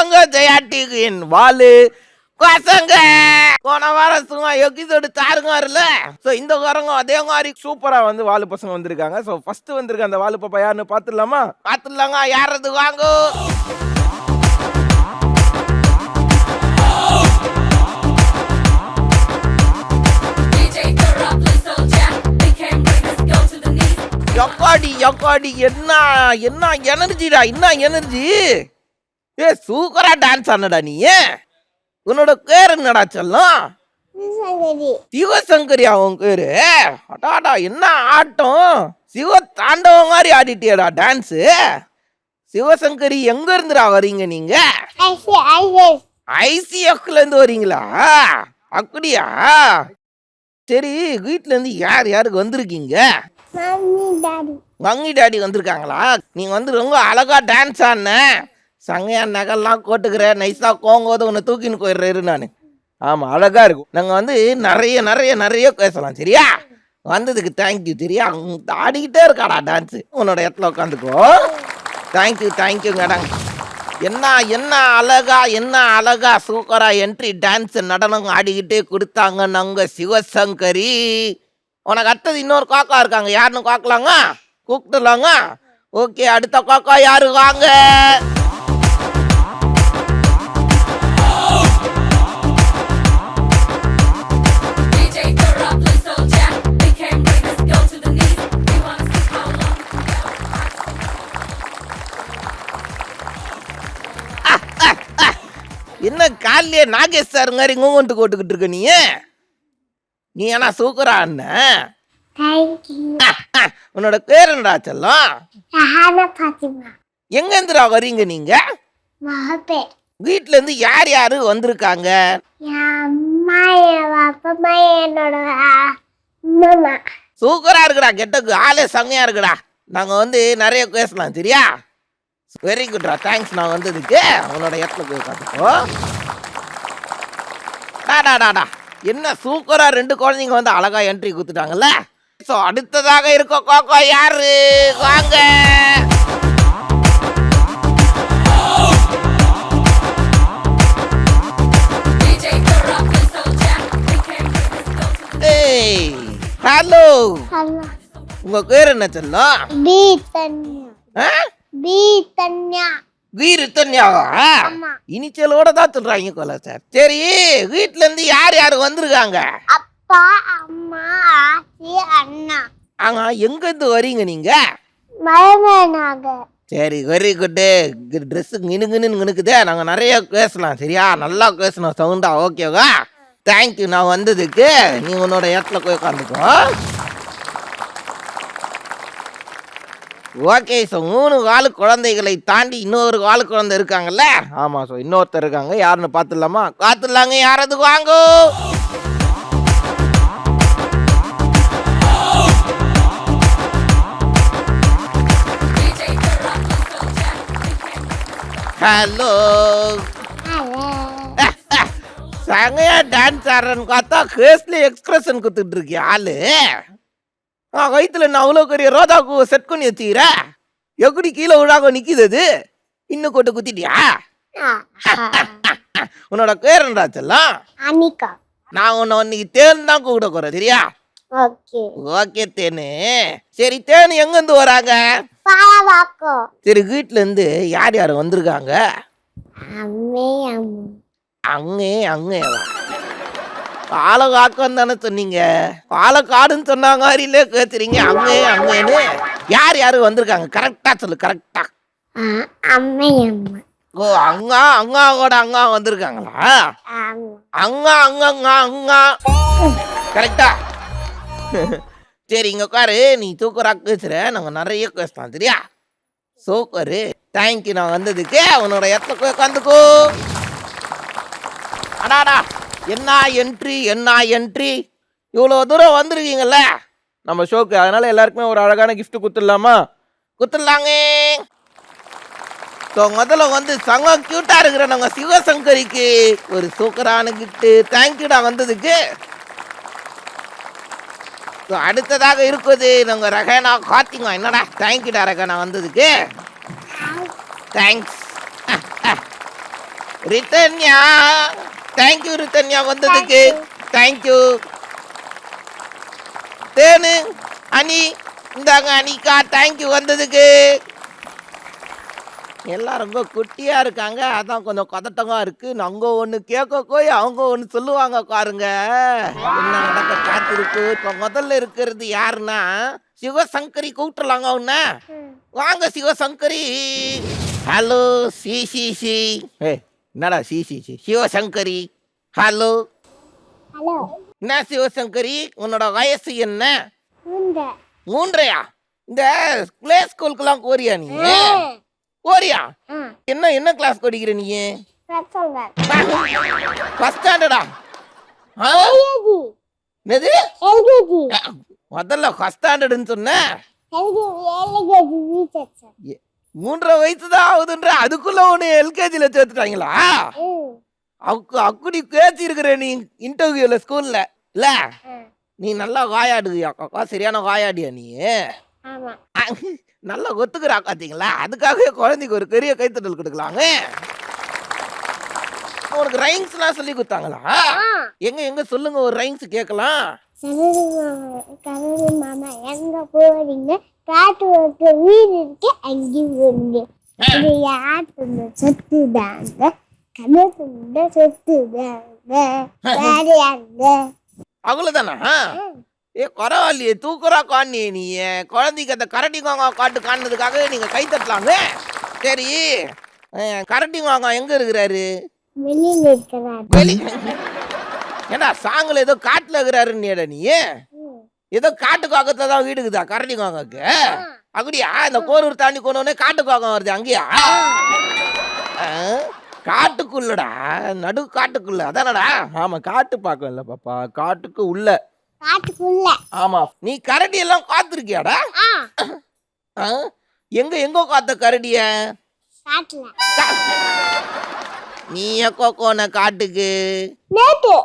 பசங்க ஜெயாட்டிக்கு என் வாலு பசங்க போன வாரம் சும்மா எபிசோடு தாருங்காருல. ஸோ இந்த வாரம் அதே மாதிரி சூப்பரா வந்து வாலு பசங்க வந்திருக்காங்க. ஸோ ஃபர்ஸ்ட் வந்திருக்க அந்த வாலு பாப்பா யாருன்னு பார்த்துடலாமா? பார்த்துடலாங்க. யாரது வாங்க. யக்காடி யக்காடி என்ன என்ன எனர்ஜிடா, என்ன எனர்ஜி. ஏ சூப்பரா டான்ஸ் ஆனடா நீ. உன்னோட பேர் என்னடா செல்லம்? சிவசங்கரி அவன் பேரு. அடாடா என்ன ஆட்டம், சிவ தாண்டவம் மாதிரி ஆடிட்டியடா டான்ஸு. சிவசங்கரி எங்க இருந்துடா வரீங்க நீங்க? ஐசிஎஃப்ல இருந்து வரீங்களா? அப்படியா? சரி, வீட்டுல இருந்து யார் யாருக்கு வந்திருக்கீங்க? மம்மி டாடி வந்திருக்காங்களா? நீங்க வந்து ரொம்ப அழகா டான்ஸ் ஆடின, சங்கையா நகெல்லாம் கோட்டுக்கிற, நைஸா கோங்கோத உன்னை தூக்கின்னு போயிடுறாரு நானு. ஆமா அழகா இருக்கும். நாங்க வந்து நிறைய நிறைய நிறைய பேசலாம். சரியா? வந்ததுக்கு தேங்க்யூ. சரியா? ஆடிக்கிட்டே இருக்காடா டான்ஸ். உன்னோட இடத்துல உட்காந்துக்கோ. தேங்க்யூ தேங்க்யூங்கடா. என்ன என்ன அழகா, என்ன அழகா சூப்பரா என்ட்ரி டான்ஸ் நடனம் ஆடிக்கிட்டே கொடுத்தாங்க நாங்க சிவசங்கரி. உனக்கு அடுத்தது இன்னொரு காக்கா இருக்காங்க. யாருன்னு காக்கலாங்க? கூப்பிட்டுலாங்க. ஓகே, அடுத்த காக்கா யாரு வாங்க. என்ன காலையே நாகேஷ் சார் மாதிரி மூமெண்ட் போட்டுக்கிட்டு இருக்க நீ? நீ என்ன சூக்கரா அண்ணன். உன்னோட பேர் என்னடா செல்லம்? எங்க இருந்துடா வரீங்க நீங்க? வீட்டுல இருந்து யார் யாரு வந்திருக்காங்க? சூப்பரா இருக்குடா, கெட்டக்கு ஆளே சங்கையா இருக்குடா. நாங்க வந்து நிறைய பேசலாம். சரியா? வெரி குட்ரா, தேங்க்ஸ். நான் வந்ததுக்கு உன்னோட இடத்துல போய் பார்த்துக்கோ. டாடா என்ன சூப்பரா ரெண்டு குழந்தைங்க வந்து அழகா என்ட்ரி கொடுத்துட்டாங்கல்ல. ஸோ அடுத்ததாக இருக்க கோகோ யாரு வாங்க. ஹலோ, உங்க பேர் என்ன செல்லம்? இனிச்சலோட தான் சொல்றாங்க கொல சார். சரி, வீட்ல இருந்து யார் யாரு வந்திருக்காங்க? அப்பா, அம்மா, ஆச்சி, அண்ணா. எங்க இருந்து வரீங்க நீங்க? சரி, வெரி குட். ட்ரெஸ் நினுக்குதே. நாங்க நிறைய பேசலாம். சரியா? நல்லா பேசணும் சவுண்டா. ஓகேவா? தேங்க்யூ. நான் வந்ததுக்கு நீ உன்னோட இடத்துல போய் உட்காந்துக்கோ. ஓகே. ஸோ 3 காலு குழந்தைகளை தாண்டி இன்னொரு காலு குழந்தை இருக்காங்கல்ல. ஆமாம், ஸோ இன்னொருத்தர் இருக்காங்க. யாருன்னு பார்த்துடலாமா? பார்த்துடலாங்க. யாரது வாங்கோ. ஹலோ. சங்கையா டான்ஸ் ஆடுறன்னு பார்த்தா கேஸ்ல எக்ஸ்பிரஷன் கொடுத்துட்டு இருக்கிய ஆளு. வயிற்றுல நான் அவ்வளோ பெரிய ரோதாக்கு செட் பண்ணி வச்சுக்கிற. எப்படி கீழே விழாக நிற்கிது அது? இன்னும் கொட்டு குத்திட்டியா? உன்னோட பேர் என்னடா செல்லம்? அனிகா. நான் உன்னை இன்னைக்கு தேன் தான் கூப்பிட போறேன். சரியா? ஓகே தேனு. சரி, தேனு எங்கேருந்து வராங்க? சரி, வீட்டுல இருந்து யார் யார் வந்திருக்காங்க? அங்கேவா? பாலக்காக்கம் தானே சொன்னீங்க? பாலக்காடுன்னு சொன்னாங்க மாதிரிலே கேட்குறீங்க. அங்கேன்னு யார் யாரு வந்திருக்காங்க? கரெக்டா சொல்லு, கரெக்டா. ஓ, அங்காவோட அங்கா வந்திருக்காங்களா? அங்கா கரெக்டா? சரி, இங்க உட்காரு. நீ சூப்பரா பேசுற. நாங்க நிறைய பேசலாம். சரியா? Super, thank you. நான் வந்ததுக்கு உன்னோட இடத்துல போய் உட்காந்துக்கோ. அடாடா என்ன என்ட்ரி, என்ன என்ட்ரி. இவ்வளோ தூரம் வந்திருக்கீங்கல்ல நம்ம ஷோக்கு. அதனால எல்லாருக்குமே ஒரு அழகான கிஃப்ட் கொடுத்துடலாமா? கொடுத்துடலாங்க. ஸோ முதல்ல வந்து சங்கம் க்யூட்டாக இருக்கிற நாங்கள் சிவசங்கரிக்கு ஒரு சூப்பரான கிஃப்ட்டு. தேங்க்யூடா வந்ததுக்கு. ஸோ அடுத்ததாக இருக்குது நாங்கள் ரகனா காத்திங்க. என்னடா தேங்க்யூடா ரகனா வந்ததுக்கு. தேங்க்ஸ். ரித்தன்யா, தேங்க்யூ ரித்தன்யா வந்ததுக்கு. தேங்க்யூ. தேனு, அனி, இந்தாங்க அனிகா, தேங்க்யூ வந்ததுக்கு. எல்லாம் ரொம்ப குட்டியா இருக்காங்க, அதான் கொஞ்சம் கதட்டமா இருக்கு. அங்க ஒண்ணு கேட்க போய் அவங்க ஒண்ணு சொல்லுவாங்க பாருங்க. என்ன நடக்க காத்திருக்கு. இப்ப முதல்ல இருக்கிறது யாருன்னா சிவசங்கரி. கூப்பிட்டுலாங்க உன்ன. வாங்க சிவசங்கரி. ஹலோ சி சி சி. என்னடா சி சி சி? சிவசங்கரி. ஹலோ. ஹலோ. என்ன சிவசங்கரி, உன்னோட வயசு என்ன? 3. 3. இந்த பிளே ஸ்கூலுக்குலாம் போறியா நீ? போறியா? என்ன என்ன கிளாஸ் படிக்கிற நீ? ஃபர்ஸ்ட் ஸ்டாண்டர்டா? என்னது? முதல்ல ஃபர்ஸ்ட் ஸ்டாண்டர்ட்னு சொன்ன. 3.5 வயசு தான் ஆகுதுன்ற, அதுக்குள்ள உன்னை எல்கேஜில சேர்த்துட்டாங்களா? அக்குடி பேசி இருக்கிற நீ இன்டர்வியூல ஸ்கூல்ல இல்ல? நீ நல்லா வாயாடுவியா? சரியான வாயாடியா நீ? நல்லா ஒத்துக்கிறா பாத்தீங்களா? அதுக்காகவே குழந்தைக்கு ஒரு பெரிய கைத்தட்டல் கொடுக்கலாங்க. உனக்கு ரைம்ஸ் எல்லாம் சொல்லி கொடுத்தாங்களா? எங்க எங்க சொல்லுங்க, ஒரு ரைம்ஸ் கேட்கலாம். கரடி மாமா எங்க போறீங்க? காட்டு ஒரு வீடு இருக்கு அங்கே. இது யாரு சொத்துதாங்க, கணக்கு சொத்துதாங்க. அவ்வளவுதானா? பரவாயில்லையே, தூக்குறா காணி நீ. குழந்தைக்கு அந்த கரடி மாங்கா காட்டு காணுறதுக்காக நீங்க கை தட்டலாங்க. சரி, கரடி மாங்கா எங்க இருக்கிறாரு? வெளியில இருக்கிறாரு. ஏடா சாங்கல ஏதோ காட்டுல இருக்கிறாருன்னு நீ? ஏதோ காட்டு காக்கத்துல தான் வீடுக்குதா கரடி மாங்காக்கு? அப்படியா? இந்த கோரூர் தாண்டி கொண்டோடனே காட்டு காக்கம் வருது அங்கேயா? காட்டுக்குள்ளடா, நடு காட்டுக்குள்ள. அதானடா? ஆமா, காட்டு பாக்கம் இல்ல பாப்பா, காட்டுக்கு உள்ள. காட்டுக்குள்ள. ஆமா. நீ கரடி எல்லாம் காத்திருக்கியாடா? எங்க எங்க காத்த கரடிய? காட்டுல. நீ எப்போ போன காட்டுக்கு? நேத்து.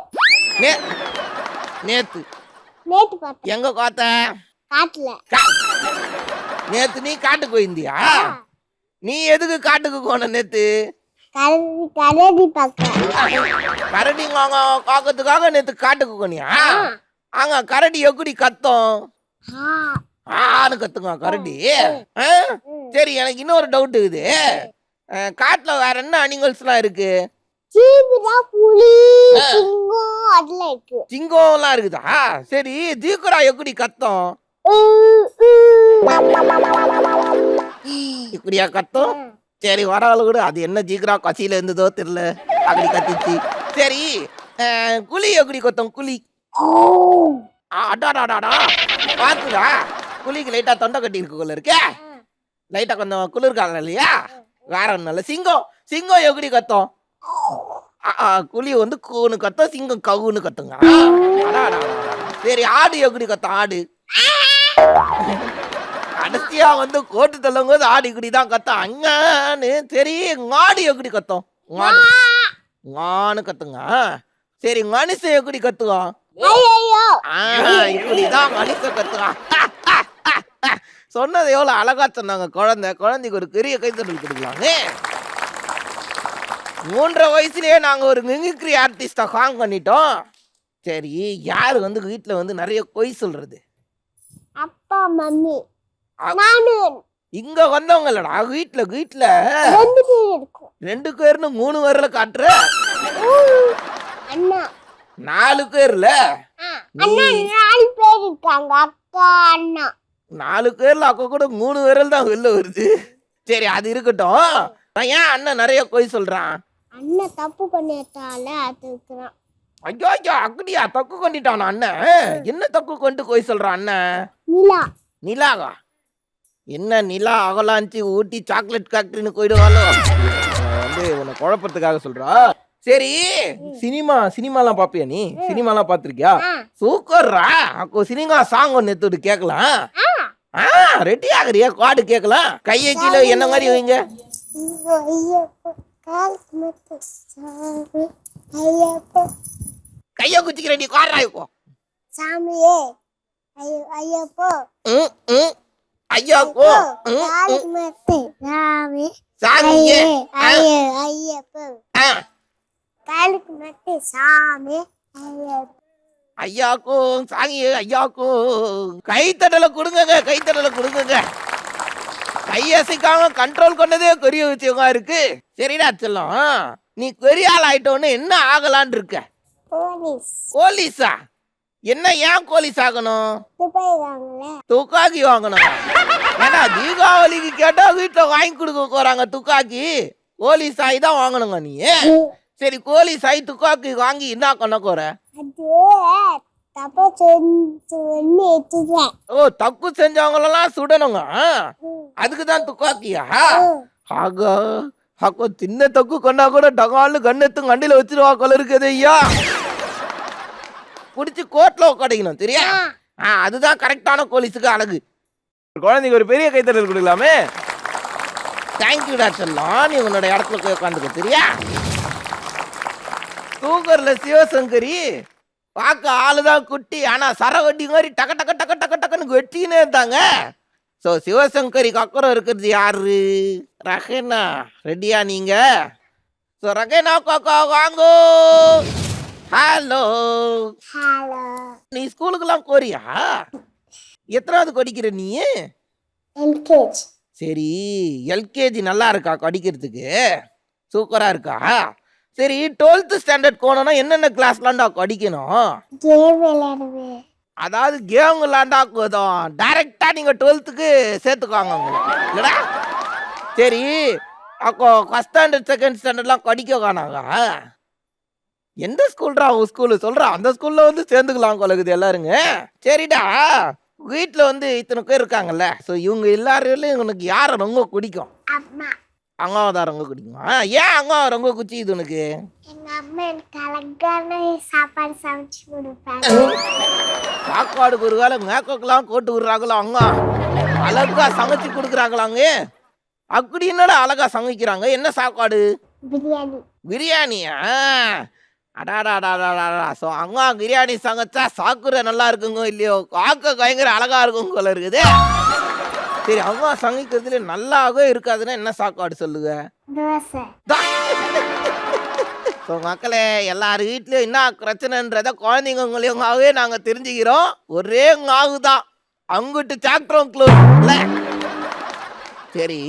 நேத்து நேத்து பார்த்தேன். எங்க காத்த? காட்டுல. நேத்து நீ காட்டுக்கு போயிருந்தியா? நீ எதுக்கு காட்டுக்கு போன நேத்து? கரடி பார்க்க. கரடி காக்கத்துக்காக நேத்து காட்டுக்கு போனியா? அங்க கரடி எப்படி கத்தும்? ஆன்னு கத்துங்க கரடி. சரி, எனக்கு இன்னொரு டவுட் இருக்குது. காட்டுல வேற என்ன அனிமல்ஸ் எல்லாம் இருக்கு? புலி, சிங்கம் அதெல்லாம் இருக்கு. சிங்கம் எல்லாம் இருக்குதா? சரி, ஜீக்குரா எப்படி கத்தும்? இப்படியா கத்தும்? சரி, வரவாள் கூட அது என்ன ஜீக்குரா கசியில இருந்ததோ தெரியல, அப்படி கத்திச்சு. சரி, குழி எப்படி கத்தும்? குழி அடாடாடாடா பாத்துடா. குழிக்கு லைட்டா தொண்டை கட்டி இருக்குள்ள இருக்க, லைட்டா கொஞ்சம் குளிர்காலம் இல்லையா? வேற ஒண்ணும் இல்ல. சிங்கம் சிங்கம் எப்படி கத்தும்? குழி வந்து கூன்னு கத்தும், சிங்கம் கவுன்னு கத்துங்க. சரி, ஆடு எப்படி கத்தும்? ஆடு கடைசியா வந்து கோட்டு தள்ளும் போது ஆடு இப்படிதான் கத்தும் அங்கன்னு. சரி, மாடு எப்படி கத்தும்? மாடு மானு கத்துங்க. சரி, மனுஷன் எப்படி கத்துவான்? இப்படிதான் மனுஷன் கத்துவான். சொன்னது எவ்வளவு அழகா சொன்னாங்க. குழந்தைக்கு ஒரு பெரிய கைத்தட்டல் கொடுக்கலாங்க. 3.5 வயசுலயே நாங்க ஒரு மிமிக்ரி ஆர்டிஸ்டா ஹாங் பண்ணிட்டோம். சரி, யாரு வந்து வீட்டுல வந்து நிறைய பொய் சொல்றது? அப்பா, மம்மி, நானு. இங்க வந்தவங்க இல்லடா, வீட்டுல 2 பேர்னு 3 பேர்ல காட்டுற. அண்ணா 4 பேர்ல. அண்ணா 4 பேர் இருக்காங்க. அக்கா, அண்ணா 4 பேர்ல அக்கா கூட 3 பேர்ல தான் வெளில வருது. சரி, அது இருக்கட்டும். ஏன் அண்ணன் நிறைய பொய் சொல்றான்? அண்ணன் தப்பு பண்ணிட்டால அதுக்குறான். ஐயோ ஐயோ, அப்படியா? தப்பு பண்ணிட்டான் அண்ணன்? என்ன தப்பு கொண்டு பொய் சொல்றான் அண்ணன்? நிலா. நிலாவா? என்ன நிலா அகலாஞ்சி ஊட்டி சாக்லேட் ஃபேக்டரின்னு போயிடுவாளோ? வந்து உன்னை குழப்பத்துக்காக சொல்றா. சரி, சினிமாலாம் பாப்பியா நீ? சினிமாலாம் பாத்திருக்கியா? சூப்பர்ரா. அப்போ சினிமா சாங் ஒன்று எடுத்துட்டு கேட்கலாம். ரெடி ஆகுறியா? காடு கேட்கலாம். கையை கீழே என்ன மாதிரி வைங்க. கைய குச்சிக்கிற நீ காடுறா இப்போ. சாமியே ஐயப்போ. ஐயப்போ சாமியே ஐயப்போ. காலுக்கு மட்டும் சாமி ஐயாக்கும் சாமி ஐயாக்கும் கைத்தடலை கொடுங்கங்க, கைத்தடலை கொடுங்கங்க. கையசைக்காம கண்ட்ரோல் பண்ணதே பெரிய விஷயமா இருக்கு. சரிடா செல்லம், நீ பெரிய ஆள் ஆயிட்டோன்னு என்ன ஆகலான் இருக்க? போலீஸ் போலீஸா? என்ன ஏன் போலீஸ் ஆகணும்? துபாய் வாங்கல துப்பாக்கி வாங்கணும். ஏன்னா தீபாவளிக்கு கேட்டா வீட்டுல வாங்கி கொடுக்க போறாங்க துப்பாக்கி. போலீஸ் ஆகி தான் வாங்கணுங்க நீ. சரி, போலீஸ் ஆகி துப்பாக்கி வாங்கி என்ன பண்ண போற? அது தப்பா சொல்லி எடுத்துட்டேன். ஓ, தப்பு செஞ்சவங்களெல்லாம் சுடணுங்க. அதுக்கு தான் துப்பாக்கியா? ஆகா அப்போ சின்ன தக்கு கொண்டா கூட டகாலு கண்ணெத்து கண்டில வச்சிருவா கொள்ள இருக்குது ஐயா. பிடிச்சி கோர்ட்ல உட்காடிக்கணும், தெரியா? அதுதான் கரெக்டான போலீஸுக்கு அழகு. குழந்தைக்கு ஒரு பெரிய கைத்தட்டல் கொடுக்கலாமே. தேங்க்யூடா செல்லம், நீ உன்னோட இடத்துல போய் உட்காந்துக்க, தெரியா? தூக்கர்ல சிவசங்கரி பார்க்க ஆளுதான் குட்டி, ஆனா சரவட்டி மாதிரி டக்க டக்க டக்க டக்க டக்குன்னு வெட்டினே இருந்தாங்க. ஸோ சிவசங்கரிக்கு அக்கறம் இருக்கிறது யாரு? ரஹேனா. ரெடியா நீங்க? ஸோ ரஹேனா காக்கா வாங்கோ. ஹலோ. ஹலோ. நீ ஸ்கூலுக்கெல்லாம் போறியா? எத்தனாவது படிக்கிற நீ? எல்கேஜி. சரி, எல்கேஜி நல்லா இருக்கா படிக்கிறதுக்கு? சூப்பரா இருக்கா? சரி, 12th ஸ்டாண்டர்ட் போனோம்னா என்னென்ன கிளாஸ்லாண்டா படிக்கணும்? கேம் விளையாடுவேன். அதாவது கேம் விளாண்டா போதும், டைரக்டா நீங்க 12th சேர்த்துக்குவாங்க இல்லடா? சரி, அப்போ ஃபர்ஸ்ட் ஸ்டாண்டர்ட் செகண்ட் ஸ்டாண்டர்ட்லாம் படிக்க காணாங்க. எந்த ஸ்கூல்ரா உன் ஸ்கூலு சொல்றா? அந்த ஸ்கூல்ல வந்து சேர்ந்துக்கலாம் கொலகுது எல்லாருங்க. சரிடா, வீட்டில் வந்து இத்தனை பேர் இருக்காங்கல்ல, ஸோ இவங்க எல்லாரையும் உனக்கு யாரை ரொம்ப பிடிக்கும்? அம்மா. அங்காவை தான் ரொம்ப பிடிக்குமா? ஏன் அங்காவை ரொம்ப குச்சிக்குது உனக்கு? எங்க அம்மா எனக்கு அழகான சாப்பாடு சமைச்சு கொடுப்பாங்க. சாப்பாடு ஒரு வேலை மேக்கோக்கெல்லாம் போட்டு விடுறாங்களோ அங்க அழகா சமைச்சு கொடுக்குறாங்களாங்க. அப்படி என்னடா அழகா சமைக்கிறாங்க? என்ன சாப்பாடு? பிரியாணி. பிரியாணியா? அடாடாடாடாடா. ஸோ அங்க பிரியாணி சமைச்சா சாக்குற நல்லா இருக்குங்க இல்லையோ, காக்க பயங்கர அழகா இருக்கும் போல இருக்குது. சரி, அம்மா சமைக்கிறதுல நல்லாவே இருக்காதுன்னா என்ன சாப்பாடு சொல்லுங்க? தோசை. ஸோ மக்களே, எல்லார் வீட்லயும் என்ன பிரச்சனைன்றத குழந்தைங்களையும்காவே நாங்க தெரிஞ்சுக்கிறோம். ஒரே ஆகு தான், அங்கிட்டு சாப்டரும் க்ளோஸ் இல்ல. சரி,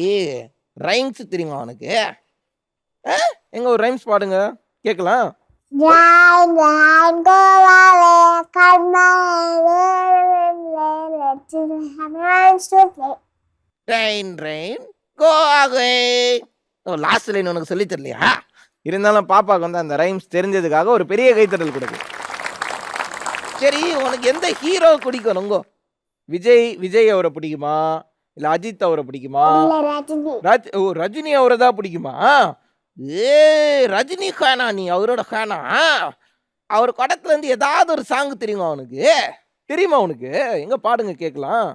ரைம்ஸ் தெரியுமா உனக்கு? எங்க ஒரு ரைம்ஸ் பாடுங்க கேட்கலாம். ஜாய் ஜாய் கோவாலே கர்மாவே ரெயின் ரெயின் கோ ஆகே. ஓ, லாஸ்ட் லைன் உனக்கு சொல்லி தரலையா? இருந்தாலும் பாப்பாவுக்கு வந்து அந்த ரைம்ஸ் தெரிஞ்சதுக்காக ஒரு பெரிய கைத்தட்டல் கொடுக்கு. சரி, உனக்கு எந்த ஹீரோ பிடிக்கும்? ரொம்ப விஜய் அவரை பிடிக்குமா, இல்ல அஜித் அவரை பிடிக்குமா? ரஜினி. ஓ, ரஜினி அவரை தான் பிடிக்குமா? ஏ, ரஜினி ஃபேனா நீ? அவரோட ஃபேனா? அவர் படத்துல இருந்து ஏதாவது ஒரு சாங் தெரியுமா உனக்கு? தெரியுமா உனக்கு? எங்க பாடுங்க கேட்கலாம்.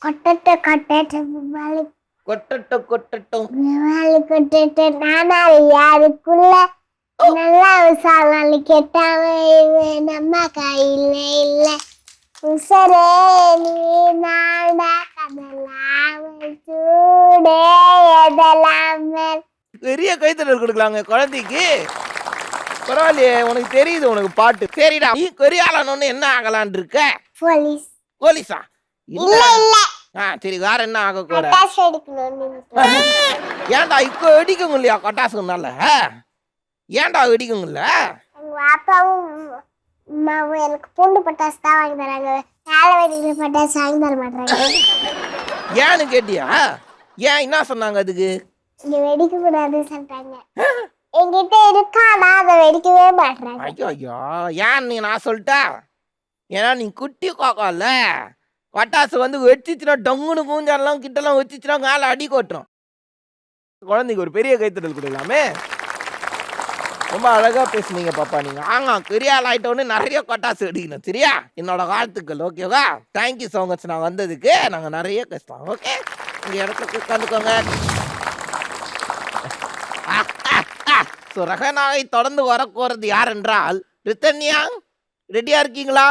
கொட்டட்ட கொட்டட்ட வாலி கொட்டட்டும் கொட்டட்டும் வாலி கொட்டட்ட நானா யாருக்குள்ள நல்லா விசாரணை கேட்டாம நம்ம கையில இல்ல உசரே நீ நாடா கடலாம் சூடே எதெல்லாம் பெரிய கைத்தட்டல் கொடுக்கலாங்க குழந்தைக்கு. பரவாயில்லையே, உனக்கு தெரியுது உனக்கு பாட்டு. சரிடா, நீ பெரிய ஆளானோன்னு என்ன ஆகலான் இருக்க? போலீஸ். போலீஸா? இல்ல இல்ல சரி, வேற என்ன ஆக போற? பட்டாசு எடுக்கணும். ஏன்டா இப்போ வெடிக்குங்க இல்லையா பட்டாசுனால? ஏன்டா வெடிக்குங்க இல்ல? எங்க அப்பாவும் அம்மாவும் எனக்கு பூண்டு பட்டாசு தான் வாங்கி தராங்க. வேலை வெடிக்கிற பட்டாசு வாங்கி தர மாட்டாங்க. ஏன்னு கேட்டியா? ஏன் என்ன சொன்னாங்க அதுக்கு? இங்க வெடிக்க கூடாதுன்னு சொல்றாங்க. என்கிட்ட இருக்கானா அதை வெடிக்கவே மாட்டாங்க. ஐயோ ஐயோ, ஏன் நீ நான் சொல்லிட்டா? ஏன்னா நீ குட்டி கோக்கம்ல, பட்டாசு வந்து வெடிச்சுன்னா டங்குன்னு கூஞ்சாலாம் கிட்டலாம் வச்சுச்சுன்னா மேலே அடி கொட்டுரும். குழந்தைக்கு ஒரு பெரிய கைத்தட்டல் கொடுக்கலாமே. ரொம்ப அழகா பேசுனீங்க பாப்பா நீங்க. பெரிய ஆள் ஆயிட்டோன்னு நிறைய பட்டாசு வெடிக்கணும், சரியா? என்னோட வாழ்த்துக்கள். ஓகேவா? தேங்க்யூ ஸோ மச் நான் வந்ததுக்கு. நாங்கள் நிறைய பேசுவோம். ஓகே, இந்த இடத்துல உட்காந்துக்கோங்க. ஸோ ரஹனாவை தொடர்ந்து வரப்போறது யார் என்றால் ரித்தன்யா. ரெடியா இருக்கீங்களா?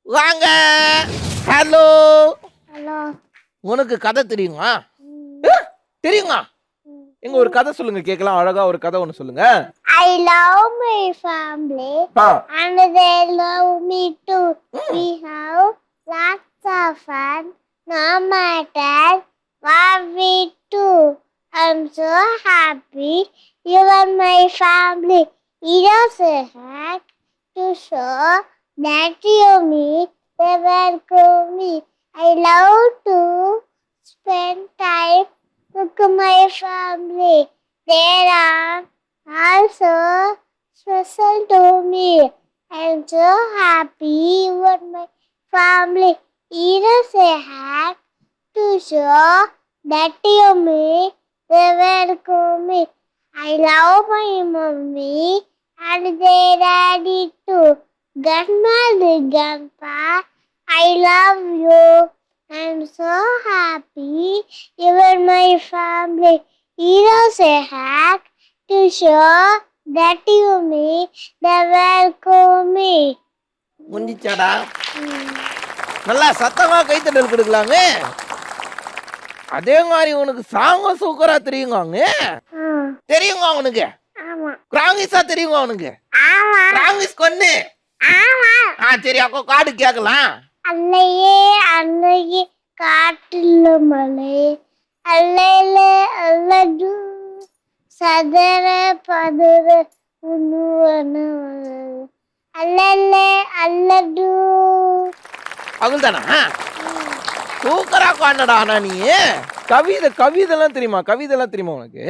வாங்க. ஹலோ. ஹலோ. உனக்கு கதை தெரியுமா? தெரியுமா? எங்க ஒரு கதை சொல்லுங்க கேட்கலாம். அழகா ஒரு கதை ஒண்ணு சொல்லுங்க. I love my family ah, and they love me too. We have lots of fun no matter what we do. I'm so happy you are my family. Heroes hack to show that you me they welcome me. I love to spend time with my family. They are also special to me. I'm so happy with my family. Heroes hack to show that you me they welcome me. I love my mommy and their daddy too. Grandma and grandpa, I love you. I'm so happy you are my family. Heroes hack to show that you me they welcome me. முடிஞ்சிச்சாடா? நல்லா சத்தமா கைத்தட்டல் கொடுக்கலாங்க. அதே மாதிரி உனக்கு சாங்க சூப்பரா தெரியுங்க. தெரியுங்க அவனுக்கு. ஆமா கிராங்கிஸா தெரியுங்க அவனுக்கு. ஆமா கிராங்கிஸ் கொன்னு. ஆமா சரி அப்போ காடு கேட்கலாம். அல்லையே அல்லையே காட்டுள்ள மலை அல்லையில அல்லது சதர பதற உண்ணுவன அல்லல்ல அல்லது அவள் தானா? சூப்பரா பாண்டடா. ஆனா நீ கவிதைலாம் தெரியுமா? கவிதைலாம் தெரியுமா உனக்கு?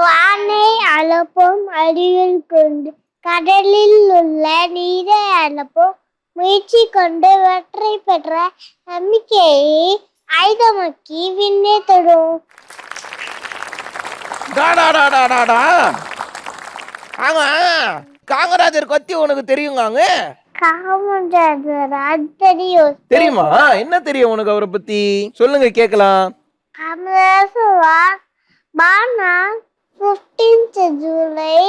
வானை அளப்போம் அறிவில் கொண்டு கடலில் உள்ள நீரை அளப்போம் முயற்சி கொண்டு வெற்றி பெற்ற நம்பிக்கையை ஆயுதமாக்கி விண்ணே தொடும். காமராஜர் கொத்தி உனக்கு தெரியுங்க? காமராஜர் தெரியும். தெரியுமா? என்ன தெரியும் உனக்கு அவரை பத்தி சொல்லுங்க கேட்கலாம். Kamarajar born on 15th July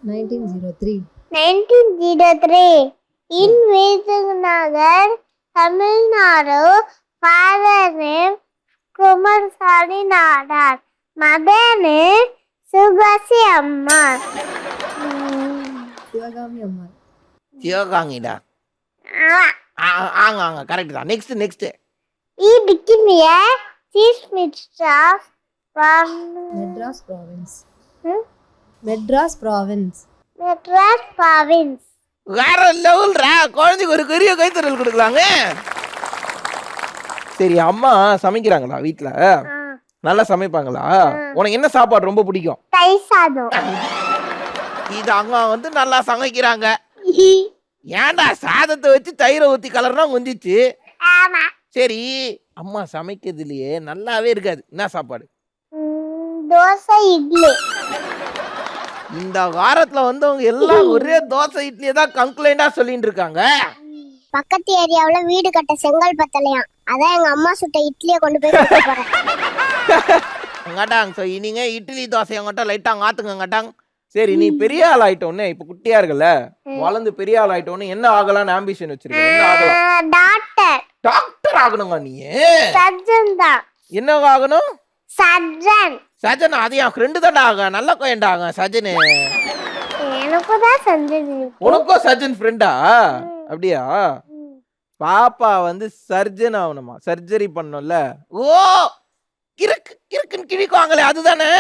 1903 in Vizagagar, Tamil Nadu. Father name Kumarasamy Nadar. Mother name Subhasi Amma. சிவகாங்கிடா. ஆங்க கரெக்ட் தான். Next He became a chief minister from Madras province. Madras province. வேற லெவல்ரா. குழந்தைக்கு ஒரு பெரிய கைத்தறல் கொடுக்கலாங்க. சரி அம்மா சமைக்கிறாங்களா வீட்ல? நல்லா சமைப்பாங்களா? உனக்கு என்ன சாப்பாடு ரொம்ப பிடிக்கும்? தயிர் சாதம். இது அங்க வந்து நல்லா சமைக்கிறாங்க. ஏன்டா சாதத்தை வச்சு தயிரை ஊத்தி கலர்னா குந்திச்சு. ஆமா சரி அம்மா சமைக்கிறதுலயே நல்லாவே இருக்காது. என்ன சாப்பாடு? தோசை இட்லி. இந்த வாரத்துல வந்தவங்க எல்லாம் ஒரே தோசை இட்லியை தான் கம்ப்ளைண்டா சொல்லிட்டு இருக்காங்க. பக்கத்து ஏரியாவுல வீடு கட்ட செங்கல் பத்தலையாம். அதான் எங்க அம்மா சுட்ட இட்லியை கொண்டு போய் கொடுக்க போறேன். அங்காட்டாங்க ஸோ இனிங்க இட்லி தோசை அங்கிட்ட லைட்டாக ஆத்துங்கட்டாங்க. சரி நீ பெரிய ஆள் ஆயிட்டோன்னு இப்ப குட்டியா இருக்கல, வளர்ந்து பெரிய ஆள் ஆயிட்டோன்னு என்ன ஆகலாம்னு ஆம்பிஷன் வச்சிருக்க? என்ன ஆகலாம்? டாக்டர். டாக்டர் ஆகணுங்க நீ? சர்ஜன் தான். என்ன ஆகணும்? சர்ஜன். சர்ஜன் அது என் ஃப்ரெண்டு தான்டா ஆக. நல்ல கோயண்டா ஆக சர்ஜனு. எனக்கு தான் சர்ஜன். உனக்கும் சர்ஜன் ஃப்ரெண்டா? அப்படியா? பாப்பா வந்து சர்ஜன் ஆகணுமா? சர்ஜரி பண்ணணும்ல. ஓ கிறுக்குன்னு கிழிக்குவாங்களே அதுதானே?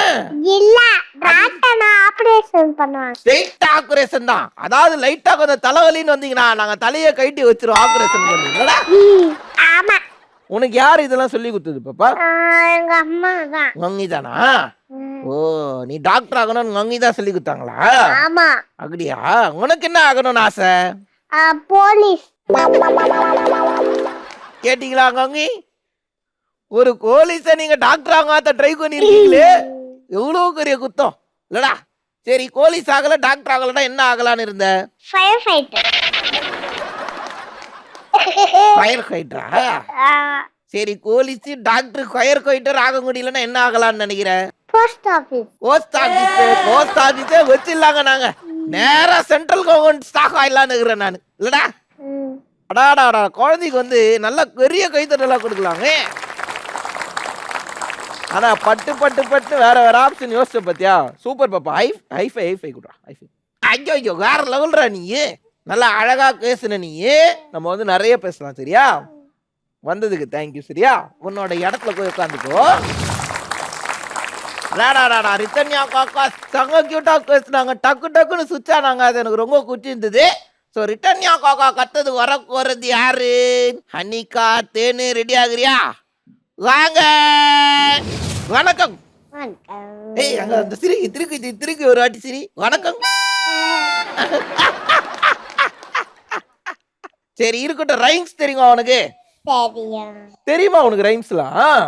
இல்ல டாக்டர் ஆபரேஷன் பண்ணுவாங்க. லைட் ஆபரேஷன் தான். அதாவது லைட்டா கொஞ்சம் தலைவலின்னு வந்தீங்கன்னா நாங்க தலையை கட்டி வச்சிரும் ஆபரேஷன் பண்ணுவீங்களா? ஆமா. உனக்கு யார் இதெல்லாம் சொல்லி கொடுத்தது பாப்பா? எங்க அம்மா தான். மங்கி தானா? ஓ நீ டாக்டர் ஆகணும்னு மங்கி தான் சொல்லி கொடுத்தாங்களா? ஆமா. அப்படியா? உனக்கு என்ன ஆகணும்னு ஆசை? போலீஸ். கேட்டீங்களா மங்கி? ஒரு போலீஸ நீங்க டாக்டர் ஆகாத ட்ரை பண்ணிருக்கீங்களே, எவ்வளவு பெரிய குத்தம் இல்லடா. சரி போலீஸ் ஆகல டாக்டர் ஆகலன்னா என்ன ஆகலான்னு இருந்த? Fire fighter. ஃபயர் ஃபைட்டரா? சரி போலீஸ் டாக்டர் ஃபயர் ஃபைட்டர் ஆக முடியலன்னா என்ன ஆகலாம்னு நினைக்கிற? Post office. போஸ்ட் ஆபீஸே வச்சிடலாங்க நாங்க. நேரா சென்ட்ரல் கவர்மெண்ட் ஸ்டாக் ஆயிடலான்னு இருக்கிறேன் நான் இல்லடா. அடாடா குழந்தைக்கு வந்து நல்ல பெரிய கைத்தட்டலா கொடுக்கலாங்க. ஆனா பட்டு பட்டு பட்டு வேற வேற ஆப்ஷன் யோசிச்ச பாத்தியா? சூப்பர் பாப்பா. ஹைஃபை குடுறா. ஹைஃபை. ஐயோ வேற லெவல்ரா நீ. நல்லா அழகா பேசுன நீ. நம்ம வந்து நிறைய பேசலாம் சரியா? வந்ததுக்கு தேங்க்யூ சரியா? உன்னோட இடத்துல போய் உட்காந்துக்கோ. ரித்தன்யா காக்கா சங்க கியூட்டா பேசுனாங்க. டக்கு டக்குன்னு சுவிட்ச் ஆனாங்க. அது எனக்கு ரொம்ப குச்சி இருந்தது. ஸோ ரிட்டன்யா காக்கா கத்தது வரப்போறது யாரு? ஹனிகா தேனு ரெடி ஆகுறியா? வாங்க. வணக்கம். ஏய் அங்க அந்த திருக்கி ஒரு வாட்டி சிரி. வணக்கம். சரி இருக்கட்டும். ரைம்ஸ் தெரியுமா உனக்கு? தெரியுமா உனக்கு ரைம்ஸ்லாம்?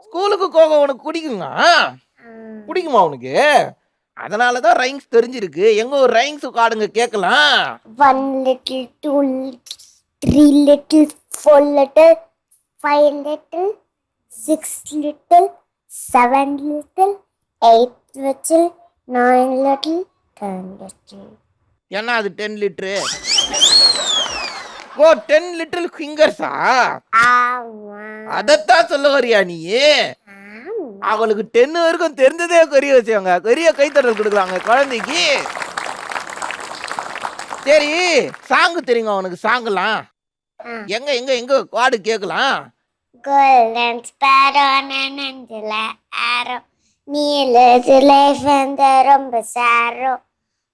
ஸ்கூலுக்கு போக உனக்கு பிடிக்குங்க? பிடிக்குமா உனக்கு? அதனாலதான் ரைம்ஸ் தெரிஞ்சிருக்கு. எங்க ஒரு ரைம்ஸ் காடுங்க கேட்கலாம். 1 little 2 3 little 4 little 5 little 6 little 7 little 8 little 9 little 10 little. ஏன்னா அது 10 லிட்டரு. ஓ 10 லிட்டில் ஃபிங்கர்ஸா? ஆமா. அதத்தான் சொல்ல வரியா நீ? அவளுக்கு 10 வரைக்கும் தெரிஞ்சதே பெரிய வச்சாங்க. பெரிய கைத்தட்டல் கொடுக்குறாங்க குழந்தைக்கு. சரி சாங் தெரியுங்க உனக்கு? சாங்கலாம் எங்க எங்க எங்க பாடு கேட்கலாம். Golden sparrow நனஞ்சல arrow நீல லைஃப் அந்த ரொம்ப சாரோ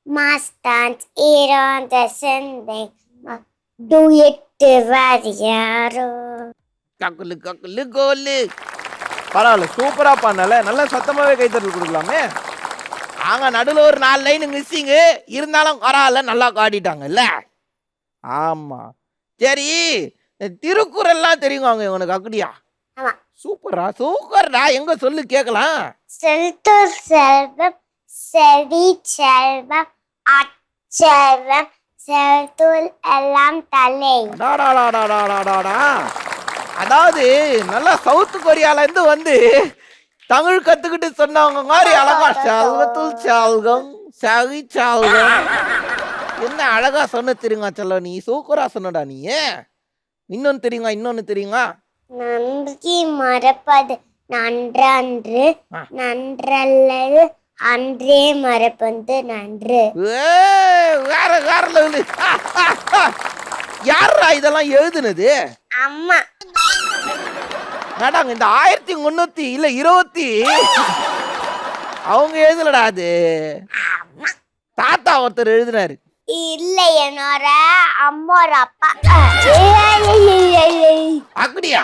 மாஸ்டான்ஸ் ஈரோந்த செந்தை do it வாரியாரோ. கக்குலு கக்குலு கோலு. பரவாயில்ல சூப்பரா பண்ணல. நல்லா சத்தமாவே கைத்தட்டல் கொடுக்கலாமே. ஆங்க நடுவில் ஒரு 4 லைன் மிஸ்ஸிங்கு இருந்தாலும் பரவாயில்ல நல்லா காட்டிட்டாங்கல்ல. ஆமா சரி திருக்குறள்லாம் தெரியுங்க உனக்கு? அப்படியா? ஆமா. சூப்பர்டா. எங்க சொல்லு கேட்கலாம். செல்தோர் செல்வம் செடி செல்வம் அச்செல்வம் செல்தோல் எல்லாம் தலை. அதாவது நல்லா சவுத் கொரியால இருந்து வந்து தமிழ் கத்துக்கிட்டு சொன்னவங்க மாதிரி அழகா செல்வத்துள் செல்வம் சகி செல்வம். என்ன அழகா சொன்ன தெரியுங்க சொல்ல நீ? சூப்பரா சொன்னடா நீ. இன்னொன்னு தெரியுங்க? இன்னொன்னு தெரியுங்க? நன்றி மறப்பது நன்றன்று நன்றல்லது அன்றே மறப்பது நன்று. வேற வேற லெவலு. யாரா இதெல்லாம் எழுதுனது? அம்மா. மேடம் இந்த 1300 இல்ல 20 அவங்க எழுதலடா. அது தாத்தா ஒருத்தர் எழுதினாரு. இல்ல என்னோட அம்மாவோட அப்பா. அப்படியா?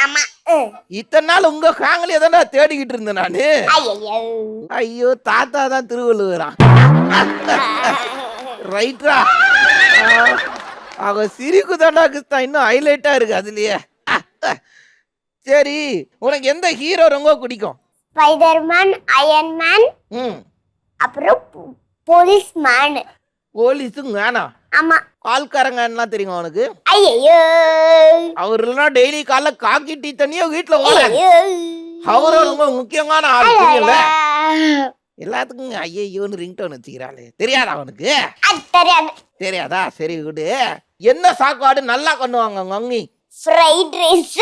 ஆமா. இத்தனை நாள் உங்க ஃபேமிலியை தானே தேடிக்கிட்டு இருந்தேன் நானு. ஐயோ ஐயோ தாத்தா தான் திருவள்ளுவரா? ரைட்ரா. அவ சிரிக்கு தாண்டா கிருஷ்ணா இன்னும் ஹைலைட்டா இருக்கு அதுலயே. சரி உனக்கு எந்த ஹீரோ ரொம்ப பிடிக்கும்? ஸ்பைடர்மேன், அயன்மேன், அப்புறம் போலீஸ்மேன். போலீஸும் வேணா. ஆமா. பால்காரங்கலாம் தெரியுமா உனக்கு? ஐயோ அவர் இல்லைன்னா டெய்லி காலைல காக்கி டீ தண்ணியோ வீட்டுல ஓடாது. அவரும் ரொம்ப முக்கியமான ஆள் தெரியல. எல்லாத்துக்கும் ஐயோன்னு ரிங்டோன் வச்சுக்கிறாளே. தெரியாதா அவனுக்கு? தெரியாதா? சரி விடு. என்ன சாப்பாடு நல்லா பண்ணுவாங்க mummy? Fried rice.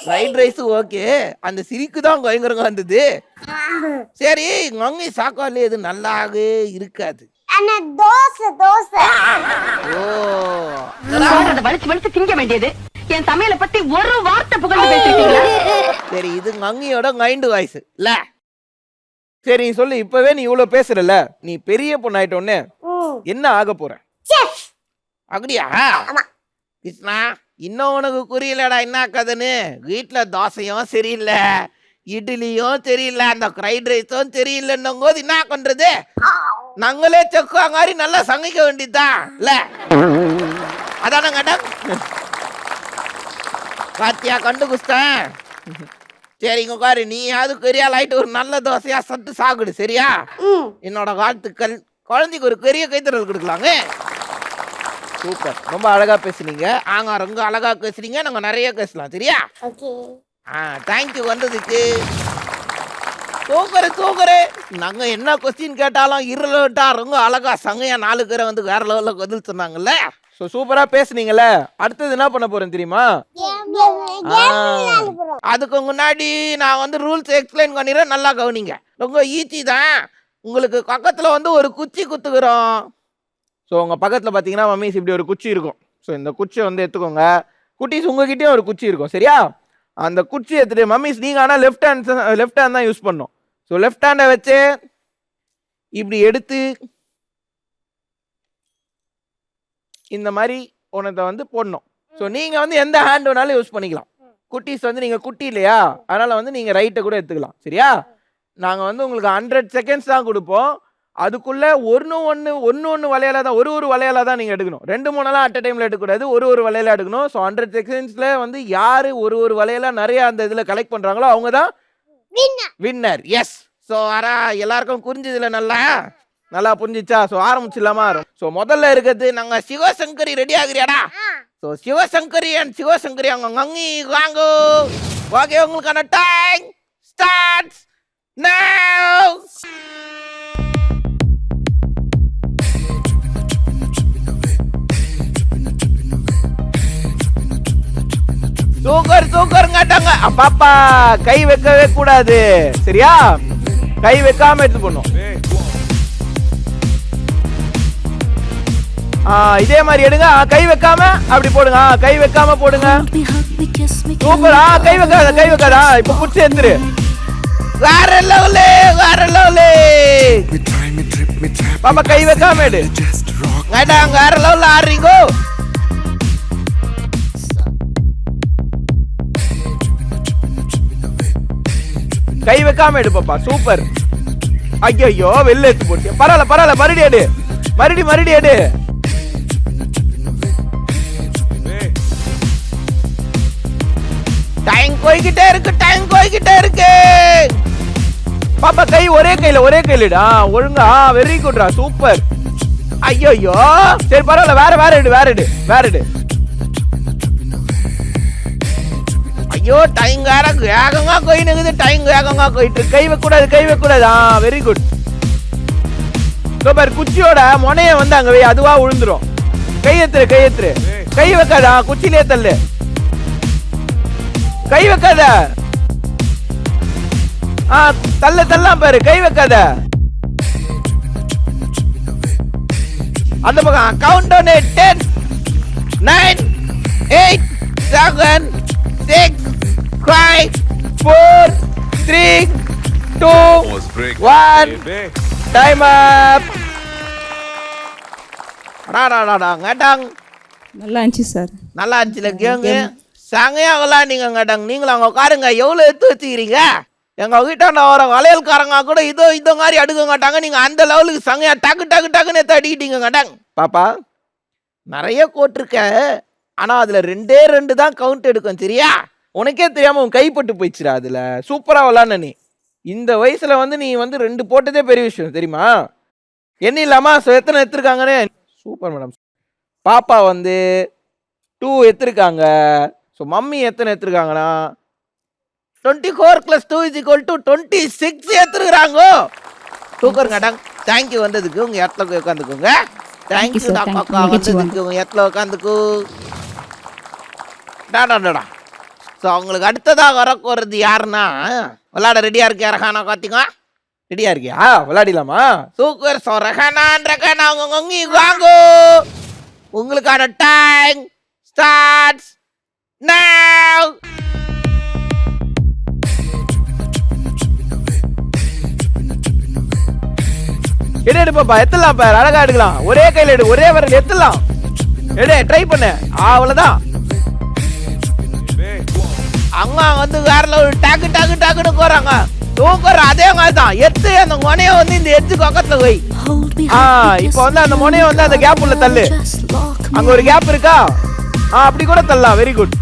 Fried rice okay. அந்த சிரிக்கு தான் பயங்கரங்க வந்தது. சரி மம்மி சாப்பாடு எது நல்லாவே இருக்காது. அண்ணா தோசை தோசை. ஓ வலிச்சு வலிச்சு திங்க வேண்டியது. என் சமையலை பத்தி ஒரு வார்த்தை புகழ்ந்து பேசிட்டீங்களா? சரி இது மங்கியோட மைண்ட் வாய்ஸ் இல்ல? சரி சொல்லு இப்பவே நீ இவ்வளவு பேசுறல, நீ பெரிய பொண்ணாயிட்டோன்னு என்ன ஆக போற? அப்படியா? கிருஷ்ணா இன்னும் உனக்கு புரியலடா என்ன கதைன்னு. வீட்டுல தோசையும் சரியில்லை, இட்லியும் சரியில்லை, அந்த ஃப்ரைட் ரைஸும் சரியில்லைன்னும் போது என்ன பண்றது? நாங்களே செக்குவா மாதிரி நல்லா சமைக்க வேண்டியதுதான் இல்ல? அதான மேடம் பாத்தியா கண்டு குஸ்தான். சரிங்க பாரு நீயாவது பெரிய ஆயிட்டு ஒரு நல்ல தோசையா சட்டு சாப்பிடு சரியா? என்னோட வாழ்த்துக்கள். குழந்தைக்கு ஒரு பெரிய கைத்தறல் கொடுக்கலாங்க. சூப்பர் ரொம்ப அழகா பேசுனீங்க. ஆங்க ரொம்ப அழகா பேசுறீங்க. நாங்க நிறைய பேசலாம் சரியா? தேங்க்யூ வந்ததுக்கு. Super super. நாங்க என்ன கொஸ்டின் கேட்டாலும் இருளட்டா ரொம்ப அழகா சங்கையா 4 பேரை வந்து வேற லெவல்ல பதில் சொன்னாங்கல்ல. சூப்பரா பேசுனீங்கல்ல. அடுத்தது என்ன பண்ண போறேன் தெரியுமா? அதுக்கு முன்னாடி நான் வந்து ரூல்ஸ் எக்ஸ்பிளைன் பண்ணிடுறேன், நல்லா கவனிங்க. ரொம்ப ஈஸி தான். உங்களுக்கு பக்கத்தில் வந்து ஒரு குச்சி குத்துக்கிறோம். ஸோ உங்கள் பக்கத்தில் பார்த்தீங்கன்னா மம்மிஸ் இப்படி ஒரு குச்சி இருக்கும். ஸோ இந்த குச்சியை வந்து எடுத்துக்கோங்க. குட்டீஸ் உங்ககிட்டயும் ஒரு குச்சி இருக்கும், சரியா? அந்த குச்சி எடுத்துட்டு மம்மிஸ் நீங்கள் ஆனால் லெஃப்ட் ஹேண்ட் தான் யூஸ் பண்ணணும். ஸோ லெஃப்ட் ஹேண்டை வச்சு இப்படி எடுத்து இந்த மாதிரி உனத்தை வந்து போடணும். ஸோ நீங்கள் வந்து எந்த ஹேண்ட் வேணாலும் யூஸ் பண்ணிக்கலாம். குட்டீஸ் வந்து நீங்கள் குட்டி இல்லையா, அதனால் வந்து நீங்கள் ரைட்டை கூட எடுத்துக்கலாம், சரியா? நாங்கள் வந்து உங்களுக்கு 100 செகண்ட்ஸ் தான் கொடுப்போம். அதுக்குள்ளே ஒன்று வளையலாக தான், ஒரு வளையலாக தான் நீங்கள் எடுக்கணும். 2-3 அட் அ டைமில் எடுக்கக்கூடாது, ஒரு வளையலாக எடுக்கணும். ஸோ 100 செகண்ட்ஸில் வந்து யார் ஒரு வளையலாக நிறைய அந்த இதில் கலெக்ட் பண்ணுறாங்களோ அவங்க தான் வின்னர். எஸ். ஸோ எல்லாருக்கும் புரிஞ்சதில்ல? நல்லா புரிஞ்சிச்சா? ஸோ ஆரம்பிச்சிடலாமா? ஸோ முதல்ல இருக்கிறது நாங்கள் சிவசங்கரி. ரெடி ஆகுறியாடா? ஸோ சிவசங்கரி அவங்க ngங்கி வாங்கோ. ஓகே, உங்களுக்கான டைம் ஸ்டார்ட்ஸ் நவ. சூக்கருங்காட்டாங்க. பாப்பா கை வைக்கவே கூடாது, சரியா? கை வைக்காம எடுத்து போடணும். இதே மாதிரி எடுங்க. கை வைக்காம அப்படி போடுங்க. கை வைக்காம போடுங்க. சூப்பர். கை வைக்காதா. இப்ப புடிச்சு எடுத்துரு. வேற லெவலே. பாப்பா கை வைக்காம எடு. வேற லெவல்ல ஆடுறீங்க. கை வைக்காம எடு பாப்பா. சூப்பர். ஐயோ வெளில எடுத்து போட்டு. பரவாயில்ல. மறுபடி எடு. டைம் போய்கிட்டே இருக்கு. பாப்பா கை ஒரே கையில ஒழுங்கா. வெரி குட்ரா. சூப்பர். ஐயோ சரி பரவாயில்ல. வேற எடு. ஐயோ டைம் வேகமா போயிட்டு. கை வைக்க கூடாது. Very good. சூப்பர். குச்சியோட முனைய வந்து அங்க வை, அதுவா விழுந்துரும். கை ஏத்துரு. கை வைக்காதா. குச்சிலே தள்ளு. கை வைக்காத. தள்ளலாம் பாரு. கை வைக்காத. அந்த பக்கம் கவுண்ட் டவுன். 10 9 8 7 6 5 4 3 2 1 டைம் அப். கேட்டாங்க நல்லா இருந்துச்சு சார். நல்லா இருந்துச்சுல கேங்க. சங்கையாகலாம் நீங்களும் அங்கே உட்காருங்க. எவ்வளோ எடுத்து வச்சுக்கிறீங்க? எங்கள் வீட்டாண்ட வர வளையல்காரங்க கூட இதோ மாதிரி அடுக்க மாட்டாங்க. நீங்கள் அந்த லெவலுக்கு சங்கையா டக்குன்னு எடுத்து அடிக்கிட்டீங்க கேட்டாங்க. பாப்பா நிறைய கோட்டிருக்க, ஆனால் அதில் 2 தான் கவுண்ட் எடுக்கும், சரியா? உனக்கே தெரியாமல் உன் கைப்பட்டு போயிடுச்சுரா. அதில் சூப்பராக விளாட்ன நீ. இந்த வயசில் வந்து நீ வந்து 2 போட்டதே பெரிய விஷயம், தெரியுமா? என்ன இல்லாமா? ஸோ எத்தனை எடுத்துருக்காங்கன்னு. Super madam. பாப்பா வந்து 2 எடுத்துருக்காங்க. ஸோ மம்மி எத்தனை எடுத்துருக்காங்கன்னா 24 + 2 = 26 எடுத்துருக்குறாங்க. Super madam. தேங்க்யூ வந்ததுக்கு. உங்கள் இடத்துல உட்காந்துக்கோங்க. தேங்க்யூ பாப்பா வந்ததுக்கு. உங்கள் இடத்துல உட்காந்துக்கு. டாடா. ஸோ அவங்களுக்கு அடுத்ததாக வரப்போகிறது யாருன்னா, விளையாட ரெடியாக இருக்கு ரஹானா? பார்த்தீங்க ரெடியாக இருக்கியா? விளையாடிலாமா? சூப்பர். ஸோ ரஹானா அவங்க ngங்கி வாங்கோ. உங்களுக்கான டைம் ஸ்டார்ட்ஸ் நவ. எடு பாப்பா. எத்தலாம் பாரு. அழகா எடுக்கலாம். ஒரே கையில எடு. ஒரே வரல எத்தலாம். ட்ரை பண்ணு. அவ்வளவுதான். அங்க வந்து வேற லெவல் டக்குன்னு போறாங்க. சூப்பர். அதே மாதிரி தான். எத்து அந்த முனைய வந்து இந்த எட்ஜு பக்கத்துல போய் இப்போ வந்து அந்த முனைய வந்து அந்த கேப் உள்ள தள்ளு. அங்க ஒரு கேப் இருக்கா? அப்படி கூட தள்ளலாம். Very good.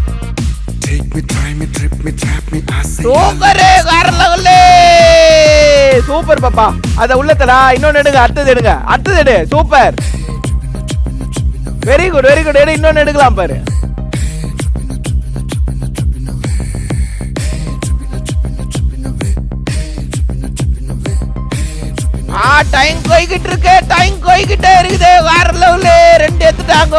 சூப்பர். வேற லெவல்ல. சூப்பர் பாப்பா. அத உள்ள தடா. இன்னொன்னு எடுங்க. அடுத்தது எடு. சூப்பர். Very good. எடு. இன்னொன்னு எடுக்கலாம் பாரு. டைம் போய்கிட்டு இருக்குது. வேற லெவல்ல. 2 எடுத்துட்டாங்க.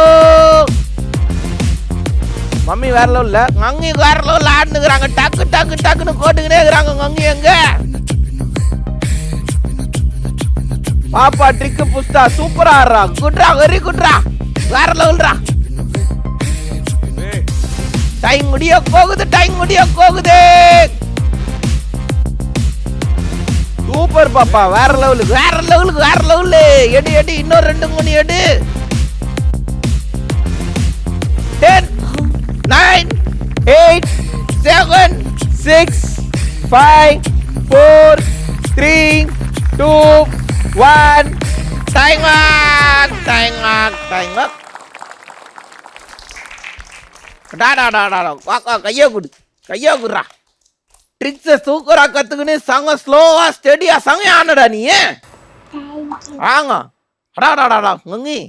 மம்மி வேற லெவல்ல, கங்கி வேற லெவல்ல ஆடுனுக்குறாங்க. டக்கு டக்கு டக்குன்னு கோட்டுக்கினே இருக்கிறாங்க கங்கி. எங்க பாப்பா ட்ரிக்கு புஸ்தா சூப்பரா ஆடுறா. குட்ரா, வெரி குட்ரா, வேற லெவல்ரா. டைம் முடிய போகுது, டைம் முடிய போகுது. சூப்பர் பாப்பா, வேற லெவலுக்கு வேற லெவலுக்கு வேற லெவலு. எடு எடு, இன்னொரு 2 மணி எடு. 10 9 8 7 6 5 4 3 2 1 டைம் ஆக் டைம் ஆக் டைம் ஆக். டா டா டா டா காக்கா கையை குடு, கையை குடுறா. ட்ரிக்ஸை சூப்பரா கத்துக்குன்னு சங்க ஸ்லோவா ஸ்டெடியா சங்க ஆனடா நீ. வாங்க அடாடாடாடா கங்கி,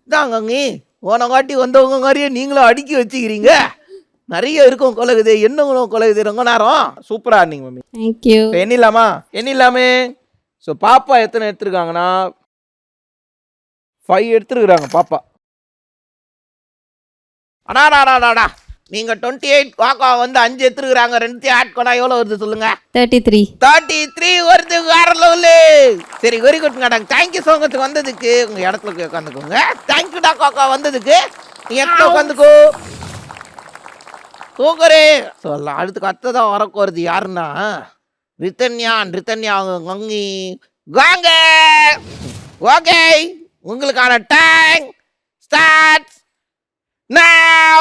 இதான் கங்கி. போன காட்டி வந்தவங்க மாதிரியே நீங்களும் அடுக்கி வச்சுக்கிறீங்க. நிறைய இருக்கும் கொலகுது, என்னங்களும் கொலகுது. ரொம்ப நேரம் சூப்பரா ஆடினீங்க மம்மி. தேங்க்யூ. எண்ணிலாமா? எண்ணிலாமே. ஸோ பாப்பா எத்தனை எடுத்துருக்காங்கன்னா 5 எடுத்துருக்குறாங்க பாப்பா. அடாடாடாடாடா, நீங்க 28, காக்கா வந்து 5 எடுத்துருக்குறாங்க. 2 ஆட் பண்ணா எவ்வளோ வருது சொல்லுங்க? 33 வருது. வேற லெவலு. சரி, very good madam. Thank you so much வந்ததுக்கு. உங்க இடத்துல உட்காந்துக்கோங்க. தேங்க்யூடா காக்கா வந்ததுக்கு. நீ இடத்துல உட்காந்துக்கோ. சூப்பரே. சொல்லலாம். அடுத்ததான் வரப்போறது யாருன்னா ரித்தன்யா. அவங்க கங்கி வாங்க. ஓகே, உங்களுக்கான டைம் ஸ்டார்ட் now.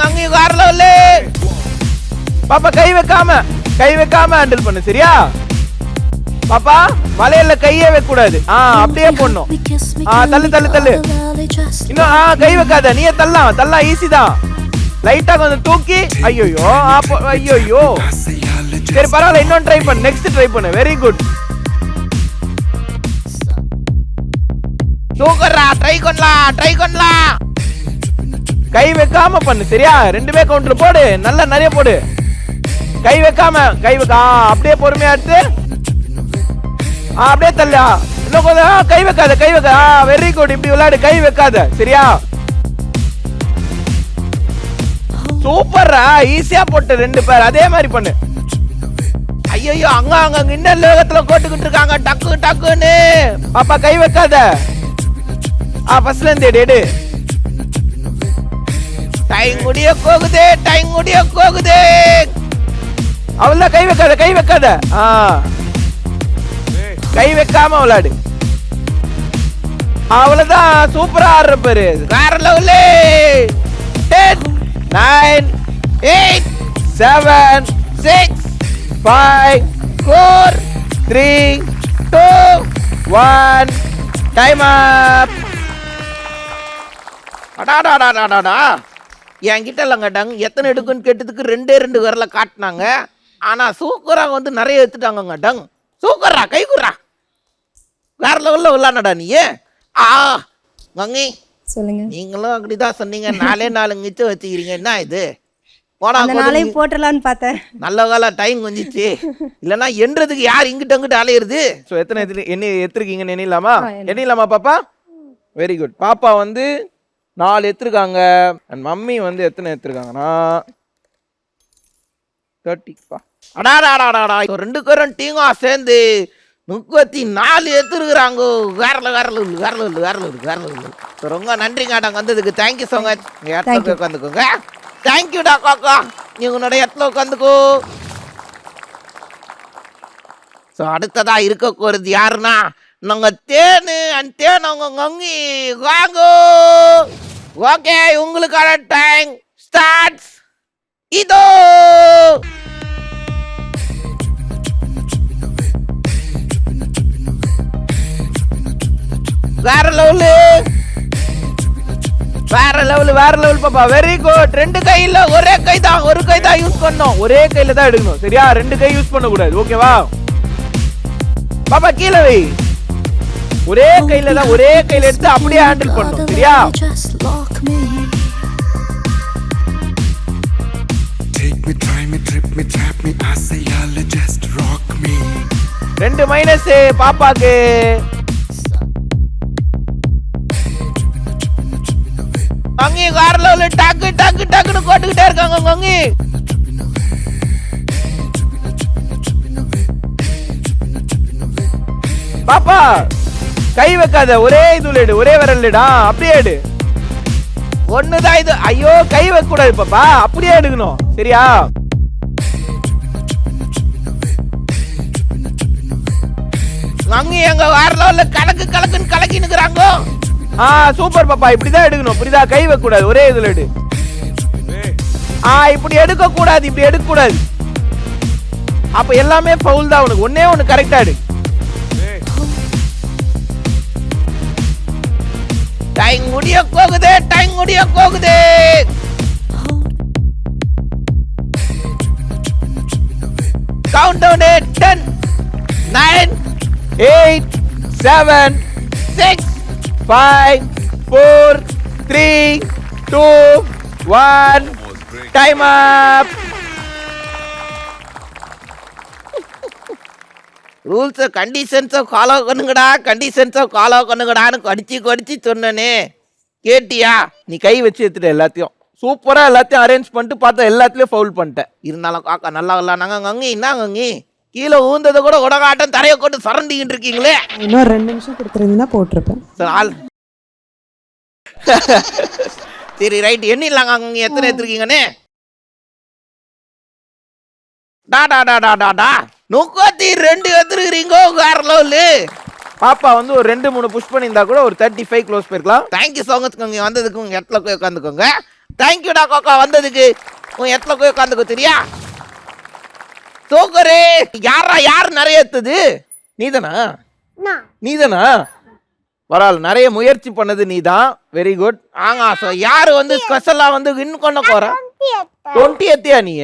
கங்கி கார்ல பாப்பா கை வைக்காம ஹேண்டில் பண்ணு. சரியா பாப்பா? வலையில கையே வைக்க கூடாது. அப்படியே போடணும். தள்ளு தள்ளு தள்ளு. இன்னும் கை வைக்காத. நீயே தள்ளலாம் ஈஸி தான். லைட்டா கொஞ்சம் தூக்கி. ஐயோ ஐயோ. சரி பரவாயில்ல, இன்னொன்று ட்ரை பண்ணு. நெக்ஸ்ட் ட்ரை பண்ணு. Very good. தூக்கறா. ட்ரை பண்ணலாம். கை வைக்காம பண்ணு. சரியா? 2மே கவுண்டர் போடு. நல்லா நிறைய போடு. கை வைக்காம அப்படியே பொறுமையா எடுத்து அப்படியே தள்ளு. இன்னும் கொஞ்சம் கை வைக்காத. Very good. இப்படி விளையாடு, கை வைக்காத. சரியா? சூப்பர்ரா. ஈஸியா போட்டு 2 பேர் அதே மாதிரி பண்ணு. ஐயோ, அங்க இன்னும் லோகத்துல கோட்டுக்கிட்டு இருக்காங்க. டக்குன்னு பாப்பா கை வைக்காத. ஃபர்ஸ்ட்ல இருந்து எடு. டைம் முடிய போகுது. அவள்தான் கை வைக்காத. கை வைக்காம விளையாடு. அவ்வளவுதான். சூப்பரா ஆடுற பேரு. வேற லெவலு. 10 9 8 7 6 5 4 3 2 1 டைம் அப். அடாடாடாடாடா, என்கிட்ட இல்லைங்க டங். எத்தனை எடுக்குன்னு கேட்டதுக்கு 2 விரல காட்டினாங்க. ஆனா சூப்பரா வந்து நிறைய எடுத்துட்டாங்க டங். சூப்பரா, கை குடுறா. வேற லெவல்ல விளையாடா நீ. கங்கி சொல்லுங்க. நீங்களும் அப்படிதான் சொன்னீங்க. 4 மிச்சம் வச்சுக்கிறீங்க. என்ன இது? போட்டலான்னு பார்த்தேன். நல்ல கால டைம் கொஞ்சிச்சு. இல்லைன்னா என்றதுக்கு யார் இங்கிட்ட அலையிறது. ஸோ எத்தனை எடுத்துருக்கீங்கன்னு எண்ணிலாமா பாப்பா? Very good. பாப்பா வந்து 4 எடுத்துருக்காங்க. அண்ட் மம்மி வந்து எத்தனை எடுத்துருக்காங்கன்னா 30. அடாடாடாடா, 2 பேரும் டீமா சேர்ந்து 34 எடுத்துருக்குறாங்க. வேற லெவல். ரொம்ப நன்றிங்க அடங்க வந்ததுக்கு. Thank you so much. இடத்துல உட்காந்துக்கோங்க. தேங்க்யூடா காக்கா. நீ உன்னோட இடத்துல உட்காந்துக்கோ. ஸோ அடுத்ததா இருக்க போறது யாருன்னா நாங்க தேன் அவங்க கங்கி வாங்கோ. ஓகே, உங்களுக்கான டைம் ஸ்டார்ட்ஸ் இதோ. வேற லெவல் பாப்பா. Very good. 2 கையில ஒரே கை தான் யூஸ் பண்ணணும். ஒரே கையில தான் எடுக்கணும். சரியா? 2 கை யூஸ் பண்ண கூடாது. ஓகேவா பாப்பா? கீழே வை. ஒரே கையில எடுத்து அப்படியே ஹேண்டில் பண்ணணும். சரியா? me, try me, trip me, trap me, I say y'all just rock me. 2 minus பாப்பாக்கு. கங்கி கார்ல உள்ள டக்கு டக்கு டக்குன்னு கோட்டுக்கிட்டே இருக்காங்க கங்கி. பாப்பா கை வைக்காத, ஒரே இதுல எடு, ஒரே விரல்டா, அப்படியே எடு. ஒண்ணுதான் இது. ஐயோ கை வைக்க கூடாது பாப்பா, அப்படியே எடுக்கணும் சரியா? கங்கி எங்க கார்ல உள்ள கலக்கு கலக்குன்னு கலக்கி நிக்கிறாங்க. சூப்பர் பாப்பா, இப்படிதான் எடுக்கணும், புரியுதா? கை வைக்க கூடாது, ஒரே இதுல எடு. இப்படி எடுக்க கூடாது, இப்படி எடுக்க கூடாது. அப்ப எல்லாமே ஃபவுல் தான் உனக்கு. ஒண்ணே ஒண்ணு கரெக்டா எடு. டைம் முடிய போகுது, டைம் முடிய போகுது. கவுண்ட் டவுன் 10 9 8 7 6 5 4 3 2 1 டைம் அப். ரூல்ஸை கண்டிஷன்ஸை ஃபாலோ பண்ணுங்கடா, கண்டிஷன்ஸை ஃபாலோ பண்ணுங்கடான்னு கடிச்சு சொன்னனே, கேட்டியா? நீ கை வச்சு எடுத்துட்ட எல்லாத்தையும். சூப்பராக எல்லாத்தையும் அரேஞ்ச் பண்ணிட்டு பார்த்தா எல்லாத்துலேயும் ஃபவுல் பண்ணிட்டேன். இருந்தாலும் காக்கா நல்லா விளாண்டாங்க. கங்கி என்ன கங்கி, கீழே ஊந்ததை கூட உடகாட்டம் தரையை கொண்டு சரண்டிக்கிட்டு இருக்கீங்களே. இன்னும் 2 நிமிஷம் கொடுத்துருந்தீங்கன்னா போட்டிருப்பேன். சரி ரைட், எண்ணிடலாங்க கங்கி எத்தனை எடுத்துருக்கீங்கன்னு. டா 32 எடுத்துருக்கிறீங்க கார்ல. பாப்பா வந்து ஒரு 2-3 புஷ் பண்ணியிருந்தா கூட ஒரு 35 க்ளோஸ் போயிருக்கலாம். தேங்க்யூ ஸோ மச் கங்கி வந்ததுக்கு. உங்க இடத்துல போய் உட்காந்துக்கோங்க. தேங்க்யூடா காக்கா வந்ததுக்கு. உங்க இடத்துல போய் உட்காந்துக்கோ தெரியா? சோக்கரே யார் நிறைய எடுத்தது? நீதானா? நீதானா? பரவாயில்ல, நிறைய முயற்சி பண்ணது நீதான். Very good. ஸோ யாரு வந்து ஸ்பெஷலா வந்து வின் பண்ண போற? 20 எத்தியா நீ?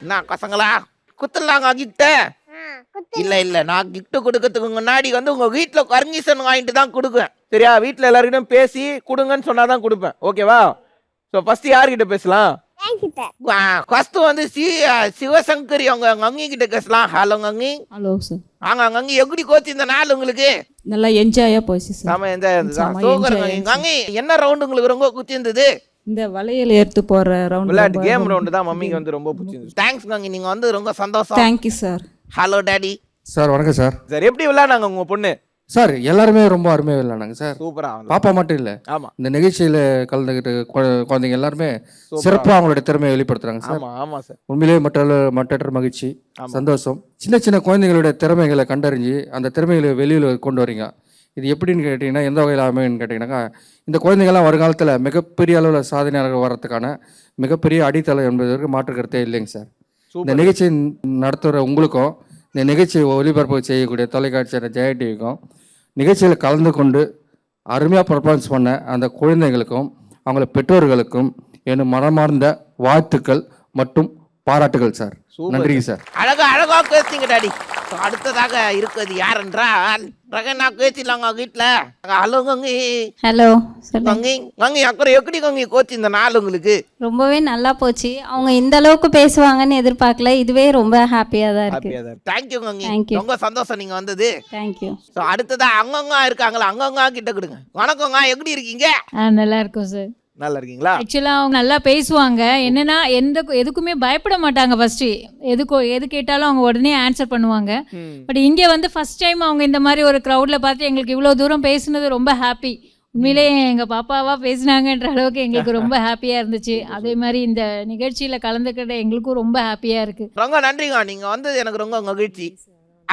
என்ன பசங்களா குத்துலாங்க கிட்ட? இல்ல நான் கிஃப்ட் கொடுக்கறதுக்கு முன்னாடி வந்து உங்க வீட்டுல பர்மிஷன் வாங்கிட்டு தான் கொடுக்குவேன் சரியா? வீட்டுல எல்லாருக்கிட்டும் பேசி கொடுங்கன்னு சொன்னாதான் கொடுப்பேன். ஓகேவா? ஸோ ஃபர்ஸ்ட் யார்கிட்ட பேசலாம்? ஃபர்ஸ்ட் வந்து சிவசங்கரி அவங்க கங்கி கிட்ட பேசலாம். Hello Gangi. Hello sir. Gangi எப்படி கோச்சு இந்த நாள் உங்களுக்கு? நல்லா என்ஜாயா போச்சு சார். ஆமா என்ஜாய் இருந்தது. கங்கி என்ன ரவுண்ட் உங்களுக்கு ரொம்ப குத்திருந்தது? இந்த வளையல் ஏற்று போற ரவுண்ட், விளையாட்டு கேம் ரவுண்ட் தான் மம்மிக்கு வந்து ரொம்ப பிடிச்சிருந்துச்சு. தேங்க்ஸ் கங்கி, நீங்க வந்து ரொம்ப சந்தோஷம். Thank you sir. Hello daddy. Sir வணக்கம் சார். சார் எப்படி விளையாடுனாங்க உங்க பொண்ணு? சார் எல்லாருமே ரொம்ப அருமையாக விளையாடுனாங்க சார். சூப்பரா. பாப்பா மட்டும் இல்லை, ஆமா இந்த நிகழ்ச்சியில் கலந்துக்கிட்டு குழந்தைங்க எல்லாருமே சிறப்பாக அவங்களோட திறமையை வெளிப்படுத்துறாங்க சார். ஆமா சார், உண்மையிலேயே மற்ற மகிழ்ச்சி, சந்தோஷம். சின்ன சின்ன குழந்தைங்களோட திறமைகளை கண்டறிஞ்சு அந்த திறமைகளை வெளியில் கொண்டு வரீங்க. இது எப்படின்னு கேட்டிங்கன்னா, எந்த வகையில் அமைன்னு கேட்டிங்கன்னாக்கா, இந்த குழந்தைங்கள்லாம் வருங்காலத்தில் மிகப்பெரிய அளவில் சாதனையாளர்கள் வர்றதுக்கான மிகப்பெரிய அடித்தளம் என்பதற்கு மாற்று கருத்தே இல்லைங்க சார். இந்த நிகழ்ச்சியை நடத்துகிற உங்களுக்கும், இந்த நிகழ்ச்சியை ஒளிபரப்பு செய்யக்கூடிய தொலைக்காட்சியான ஜெயா டிவிக்கும், நிகழ்ச்சியில் கலந்து கொண்டு அருமையாக பர்ஃபார்மன்ஸ் பண்ண அந்த குழந்தைகளுக்கும் அவங்கள பெற்றோர்களுக்கும் என் மனமார்ந்த வாழ்த்துக்கள் மற்றும் பாராட்டுகள் சார். நன்றி சார். அழகா பேசுங்க டாடி. அடுத்ததாக இருக்கிறது யார் என்றால் ரகனா பேசிடலாங்க வீட்டுல. ஹலோ கங்கி. ஹலோ கங்கி. கங்கி அக்கறை எப்படி கங்கி கோச்சு இந்த நாள் உங்களுக்கு? ரொம்பவே நல்லா போச்சு. அவங்க இந்த அளவுக்கு பேசுவாங்கன்னு எதிர்பார்க்கல. இதுவே ரொம்ப ஹாப்பியா தான் இருக்கு. தேங்க்யூ கங்கி, ரொம்ப சந்தோஷம் நீங்க வந்தது. தேங்க்யூ. ஸோ அடுத்ததா அங்கங்க இருக்காங்களா, அங்கங்க கிட்ட கொடுங்க. வணக்கங்க, எப்படி இருக்கீங்க? நல்லா இருக்கும் சார். நல்லா இருக்கீங்களா? ஆக்சுவலாக அவங்க நல்லா பேசுவாங்க. என்னன்னா எதுக்குமே பயப்பட மாட்டாங்க. ஃபர்ஸ்ட்டு எது கேட்டாலும் அவங்க உடனே ஆன்சர் பண்ணுவாங்க. பட் இங்கே வந்து ஃபர்ஸ்ட் டைம் அவங்க இந்த மாதிரி ஒரு க்ரௌடில் பார்த்து எங்களுக்கு இவ்வளோ தூரம் பேசுனது ரொம்ப ஹாப்பி. உண்மையிலே எங்கள் பாப்பாவா பேசினாங்கன்ற அளவுக்கு எங்களுக்கு ரொம்ப ஹாப்பியாக இருந்துச்சு. அதே மாதிரி இந்த நிகழ்ச்சியில் கலந்துக்கிட்ட எங்களுக்கும் ரொம்ப ஹாப்பியாக இருக்குது. ரொம்ப நன்றிங்க, நீங்கள் வந்து எனக்கு ரொம்ப மகிழ்ச்சி.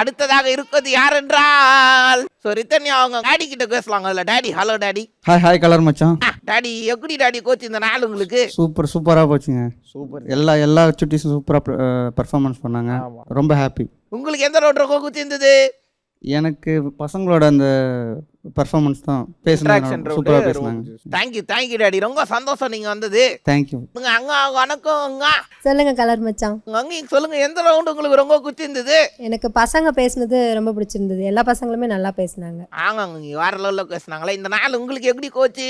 அடுத்ததாக இருப்பது யார் என்றால் ரித்தன்யா அவங்க டாடி கிட்ட பேசலாங்க. அதுல daddy. Hello daddy. Hi colour மச்சான். டாடி எப்படி டாடி கோச் இந்த நாள் உங்களுக்கு? சூப்பராக போச்சுங்க. சூப்பர். எல்லா சுட்டிஸும் சூப்பராக பர்ஃபார்மன்ஸ் பண்ணாங்க. ரொம்ப ஹாப்பி. உங்களுக்கு எந்த ரவுண்ட் ரொம்ப குத்தி இருந்தது? எனக்கு பசங்களோட அந்த பர்ஃபார்மன்ஸ் தான் இன்ட்ராக்ஷன் பேசுனாங்க சூப்பராக பேசுனாங்க. தேங்க்யூ டாடி, ரொம்ப சந்தோஷம் நீங்க வந்தது. தேங்க்யூ. அங்க வணக்கங்க. சொல்லுங்க கலர் மச்சான். அங்க சொல்லுங்க, எந்த ரவுண்ட் உங்களுக்கு ரொம்ப பிடிச்சிருந்தது? எனக்கு பசங்க பேசுனது ரொம்ப பிடிச்சிருந்தது. எல்லா பசங்களுமே நல்லா பேசுனாங்க. ஆமாங்க, வேற லெவலில் பேசுனாங்களே. இந்த நாள் உங்களுக்கு எப்படி கோச்சு?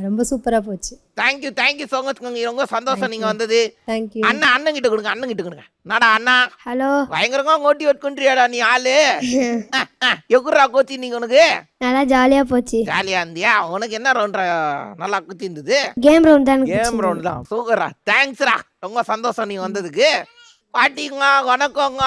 ரொம்ப சூப்பரா போச்சு. Thank you so much. ரொம்ப சந்தோஷம் நீங்க வந்தது. தேங்க்யூ. அண்ணன் கிட்ட கொடுங்க. நாடா அண்ணா, ஹலோ, பயங்கரமா மோட்டிவேட் பண்றியாடா நீ ஆளு. எகுரா கோச்சி நீங்க உனக்கு? நல்லா ஜாலியா போச்சு. ஜாலியா இருந்தியா? உனக்கு என்ன ரவுண்ட் நல்லா குத்தி இருந்தது? கேம் ரவுண்ட் தான். கேம் ரவுண்ட் தான். சூப்பரா, தேங்க்ஸ்ரா. ரொம்ப சந்தோஷம் நீங்க வந்ததுக்கு. பாட்டிங்க வணக்கங்க.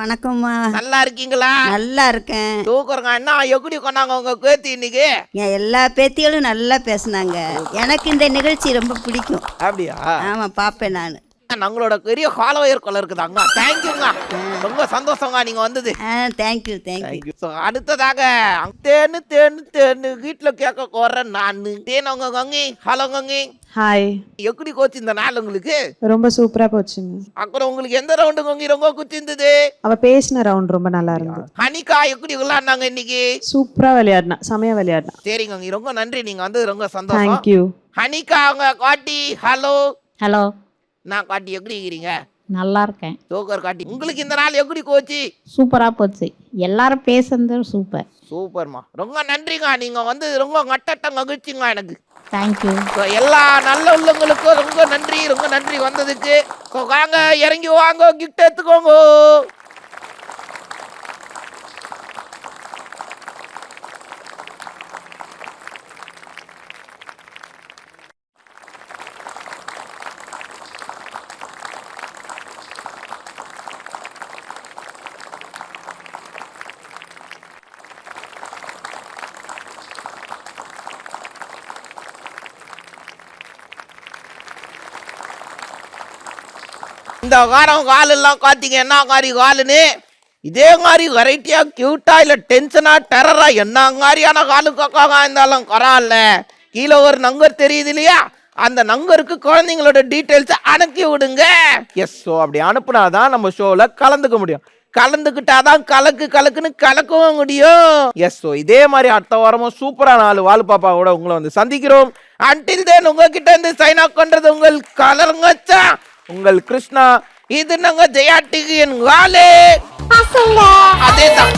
வணக்கம்மா. நல்லா இருக்கீங்களா? நல்லா இருக்கேன். தூக்குறங்க. என்ன எப்படி கொண்டாங்க உங்க பேத்தி இன்னைக்கு? என் எல்லா பேத்திகளும் நல்லா பேசுனாங்க. எனக்கு இந்த நிகழ்ச்சி ரொம்ப பிடிக்கும். அப்படியா? ஆமா, பாப்பேன் நான். நம்மளோட பெரிய ஃபாலோவர் கொள்ள இருக்குதாங்க. தேங்க்யூங்க, ரொம்ப சந்தோஷங்க நீங்க வந்தது. தேங்க்யூ. ஸோ அடுத்ததாக தேனு வீட்டுல கேட்க போறேன் நான். தேனவங்க கங்கி. ஹலோ கங்கி. ஹாய். எப்படி கோச்சு இந்த நாள் உங்களுக்கு? ரொம்ப சூப்பரா போச்சுங்க. அப்புறம் உங்களுக்கு எந்த ரவுண்டு கங்கி ரொம்ப குச்சிருந்தது? அவ பேசின ரவுண்ட் ரொம்ப நல்லா இருந்தது. ஹனிகா எப்படி விளையாடினாங்க இன்னைக்கு? சூப்பரா விளையாடினா, செமையா விளையாடினா. சரிங்க கங்கி, ரொம்ப நன்றி, நீங்க வந்தது ரொம்ப சந்தோஷம். தேங்க்யூ. ஹனிகா அவங்க காட்டி. ஹலோ. ஹலோ, நான் காட்டி எப்படி இருக்கிறீங்க? நல்லா இருக்கேன். சூப்பர் காட்டி, உங்களுக்கு இந்த நாள் எப்படி கோச்சு? சூப்பராக போச்சு. எல்லாரும் பேசுனது சூப்பர். சூப்பர்மா, ரொம்ப நன்றிங்க. நீங்க வந்து ரொம்ப கட்டட்ட மகிழ்ச்சிங்க எனக்கு. தேங்க்யூ. ஸோ எல்லா நல்ல உள்ளவங்களுக்கும் ரொம்ப நன்றி வந்ததுக்கு. ஸோ வாங்க, இறங்கி வாங்க, கிஃப்ட் எடுத்துக்கோங்க. இந்த வாரம் கால் எல்லாம் காத்தீங்க, என்ன காலுன்னு. இதே மாதிரி வெரைட்டியா கியூட்டா இல்ல டென்ஷனா டெரரா என்ன மாதிரியான காலு காக்காக இருந்தாலும் பரவாயில்ல. கீழே ஒரு நம்பர் தெரியுது இல்லையா, அந்த நம்பருக்கு குழந்தைங்களோட டீட்டெயில்ஸ் அனுப்பி விடுங்க. எஸ், ஸோ அப்படி அனுப்புனாதான் நம்ம ஷோவில் கலந்துக்க முடியும். கலந்துக்கிட்டாதான் கலக்குன்னு கலக்கவும் முடியும். எஸ், ஸோ இதே மாதிரி அடுத்த வாரமும் சூப்பரான 4 வாலு பாப்பாவோட உங்களை வந்து சந்திக்கிறோம். அன்டில் தென் உங்ககிட்ட இருந்து சைன் ஆஃப் பண்றது உங்கள் கலருங்கச்சா, உங்கள் கிருஷ்ணா. இது நாங்க ஜெயா டிவி என் வாலே. அதேதான்.